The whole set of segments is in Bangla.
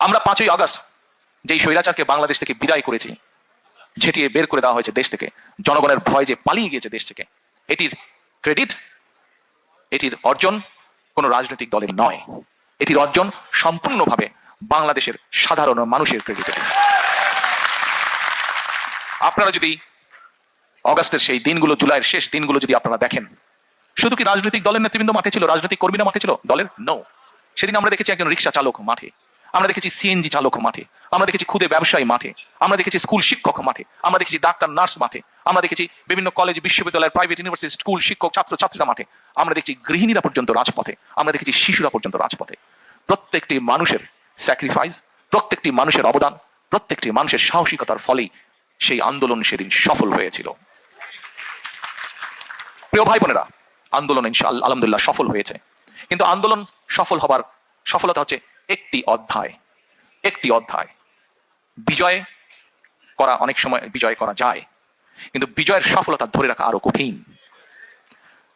আমরা 5ই আগস্ট যেই স্বৈরাচারকে বাংলাদেশ থেকে বিদায় করেছি, ঝেঁটিয়ে বের করে দেওয়া হয়েছে দেশ থেকে, জনগণের ভয় যে পালিয়ে গিয়েছে দেশ থেকে, এটির ক্রেডিট, এটির অর্জন কোনো রাজনৈতিক দলের নয়। এটির অর্জন সম্পূর্ণভাবে বাংলাদেশের সাধারণ মানুষের ক্রেডিট। আপনারা যদি অগাস্টের সেই দিনগুলো, জুলাইয়ের শেষ দিনগুলো যদি আপনারা দেখেন, শুধু কি রাজনৈতিক দলের নেতৃবৃন্দ মাঠে ছিল, রাজনৈতিক কর্মীরা মাঠে ছিল দলের? নো। সেদিন আমরা দেখেছি একজন রিক্সা চালক মাঠে, আমরা দেখেছি সিএনজি চালক মাঠে, আমরা দেখেছি খুদে ব্যবসায়ী মাঠে, আমরা দেখেছি স্কুল শিক্ষক মাঠে, আমরা দেখেছি ডাক্তার নার্স মাঠে, আমরা দেখেছি বিভিন্ন কলেজ বিশ্ববিদ্যালয় প্রাইভেট ইউনিভার্সিটি স্কুল শিক্ষক ছাত্র ছাত্রীরা মাঠে, আমরা দেখছি গৃহিণীরা পর্যন্ত রাজপথে, আমরা দেখেছি শিশুরা পর্যন্ত রাজপথে। প্রত্যেকটি মানুষের স্যাক্রিফাইস, প্রত্যেকটি মানুষের অবদান, প্রত্যেকটি মানুষের সাহসিকতার ফলেই সেই আন্দোলন সেদিন সফল হয়েছিল। প্রিয় ভাই বোনেরা, আন্দোলন ইনশাআল্লাহ আলহামদুলিল্লাহ সফল হয়েছে, কিন্তু আন্দোলন সফল হবার সফলতা হচ্ছে একটি অধ্যায়। একটি অধ্যায়। বিজয় করা অনেক সময় বিজয় করা যায়, কিন্তু বিজয়ের সফলতা ধরে রাখা আরো কঠিন।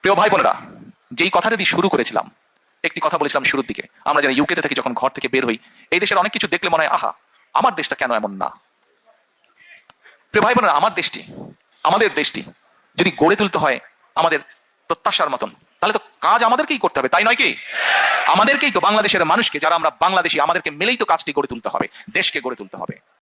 প্রিয় ভাই বোনেরা, যেই কথাটা দিয়ে শুরু করেছিলাম, একটি কথা বলেছিলাম শুরুর দিকে, আমরা যারা ইউকেতে থাকি, যখন ঘর থেকে বের হই, এই দেশের অনেক কিছু দেখলে মনে হয় আহা, আমার দেশটা কেন এমন না। প্রিয় ভাই বোনেরা, আমাদের দেশটি যদি গড়ে তুলতে হয় আমাদের প্রত্যাশার মতন, তাহলে তো কাজ আমাদেরকেই করতে হবে, তাই নয় কি? আমাদেরকেই তো, বাংলাদেশের মানুষকে যারা আমরা বাংলাদেশি, আমাদেরকে মিলেই তো কাজটি গড়ে তুলতে হবে, দেশকে গড়ে তুলতে হবে।